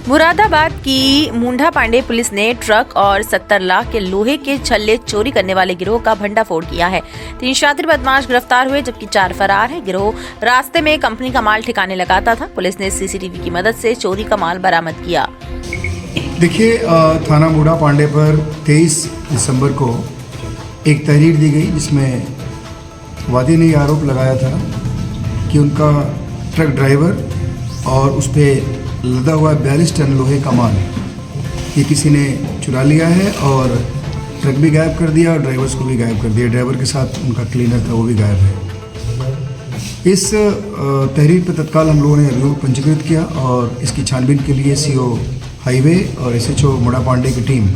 मुरादाबाद की मुंडा पांडे पुलिस ने ट्रक और 70 लाख के लोहे के छल्ले चोरी करने वाले गिरोह का भंडाफोड़ किया है। 3 शातिर बदमाश गिरफ्तार हुए जबकि 4 फरार है। गिरोह रास्ते में कंपनी का माल ठिकाने लगाता था। पुलिस ने सीसीटीवी की मदद से चोरी का माल बरामद किया। देखिए, थाना मुंडा पांडे पर 23 दिसंबर को एक तहरीर दी गई जिसमें वादी ने आरोप लगाया था कि उनका ट्रक ड्राइवर और उस पर लदा हुआ 42 टन लोहे का माल ये किसी ने चुरा लिया है और ट्रक भी गायब कर दिया और ड्राइवर्स को भी गायब कर दिया। ड्राइवर के साथ उनका क्लीनर था वो भी गायब है। इस तहरीर पर तत्काल हम लोगों ने अभियोग पंजीकृत किया और इसकी छानबीन के लिए सीओ हाईवे और एसएचओ मुंडा पांडे की टीम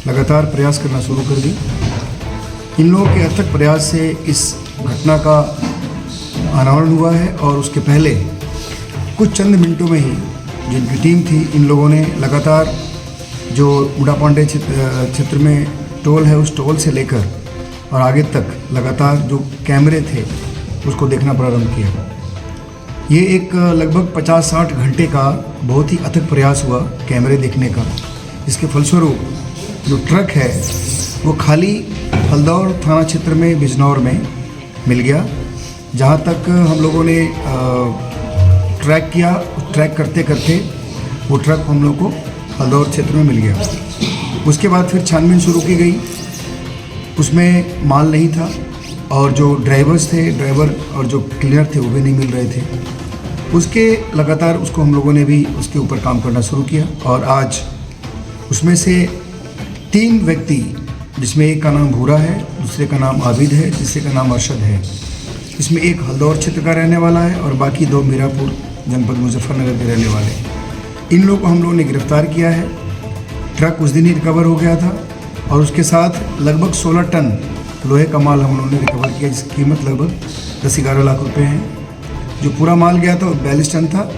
लगातार प्रयास करना शुरू कर दी। इन लोगों के अथक प्रयास से इस घटना का अनावरण हुआ है और उसके पहले कुछ चंद मिनटों में ही जिनकी टीम थी इन लोगों ने लगातार जो मुंडा पांडे क्षेत्र में टोल है उस टोल से लेकर और आगे तक लगातार जो कैमरे थे उसको देखना प्रारंभ किया। ये एक लगभग 50-60 घंटे का बहुत ही अथक प्रयास हुआ कैमरे देखने का, जिसके फलस्वरूप जो ट्रक है वो खाली हल्दौर थाना क्षेत्र में बिजनौर में मिल गया। जहाँ तक हम लोगों ने ट्रैक किया, ट्रैक करते करते वो ट्रक हम लोग को हल्दौर क्षेत्र में मिल गया। उसके बाद फिर छानबीन शुरू की गई, उसमें माल नहीं था और जो ड्राइवर्स थे, ड्राइवर और जो क्लीनर थे वो भी नहीं मिल रहे थे। उसके लगातार उसको हम लोगों ने भी उसके ऊपर काम करना शुरू किया और आज उसमें से 3 व्यक्ति, जिसमें एक का नाम भूरा है, दूसरे का नाम आबिद है, तीसरे का नाम अरशद है। इसमें एक हल्दौर क्षेत्र का रहने वाला है और बाकी 2 मीरापुर जनपद मुजफ्फरनगर के रहने वाले हैं। इन लोगों को हम लोगों ने गिरफ्तार किया है। ट्रक उस दिन ही रिकवर हो गया था और उसके साथ लगभग 16 टन लोहे का माल हम लोगों ने रिकवर किया, जिसकी कीमत लगभग 10-11 लाख रुपए है। जो पूरा माल गया था वो 42 टन था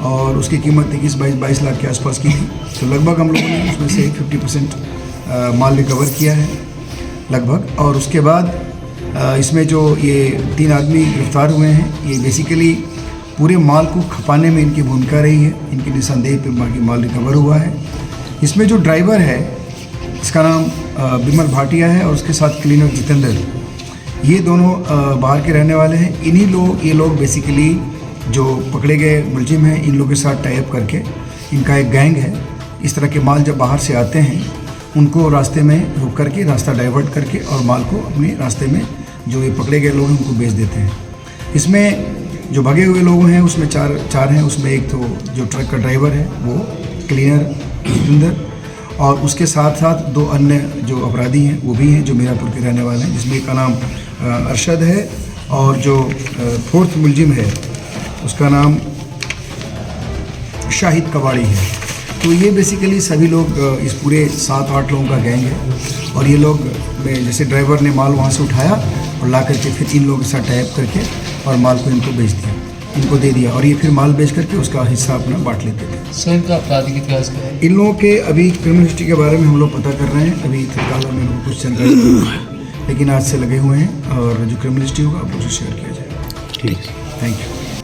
और उसकी कीमत 21-22 लाख के आसपास की थी। तो लगभग हम लोगों ने उसमें से 50% माल रिकवर किया है लगभग। और उसके बाद इसमें जो ये 3 आदमी गिरफ्तार हुए हैं, ये बेसिकली पूरे माल को खपाने में इनकी भूमिका रही है। इनकी निशानदेही पर बाकी माल रिकवर हुआ है। इसमें जो ड्राइवर है इसका नाम बिमल भाटिया है और उसके साथ क्लीनर जितेंद्र, ये दोनों बाहर के रहने वाले हैं। ये लोग बेसिकली जो पकड़े गए मुलजिम हैं, इन लोगों के साथ टाई अप करके इनका एक गैंग है। इस तरह के माल जब बाहर से आते हैं उनको रास्ते में रोक करके रास्ता डाइवर्ट करके और माल को अपने रास्ते में जो ये पकड़े गए लोग हैं उनको बेच देते हैं। इसमें जो भगे हुए लोग हैं उसमें चार हैं। उसमें एक तो जो ट्रक का ड्राइवर है वो क्लीनर जितेंद्र और उसके साथ साथ 2 अन्य जो अपराधी हैं वो भी हैं जो मीरापुर के रहने वाले हैं, जिसमें एक का नाम अरशद है और जो 4th मुलजिम है उसका नाम शाहिद कवाड़ी है। तो ये बेसिकली सभी लोग इस पूरे 7-8 लोगों का गैंग है और ये लोग जैसे ड्राइवर ने माल वहाँ से उठाया और ला करके फिर इन लोगों के साथ टाइप करके और माल को इनको बेच दिया, इनको दे दिया और ये फिर माल बेच करके उसका हिस्सा अपना बांट लेते थे। सर, इनका आपराधिक इतिहास क्या है? इन लोगों के अभी क्रिमिनल हिस्ट्री के बारे में हम लोग पता कर रहे हैं। अभी फिलहाल में लोग कुछ जानकारी लेकिन आज से लगे हुए हैं और जो क्रिमिनल हिस्ट्री होगा आप लोग से शेयर किया जाएगा। ठीक, थैंक यू।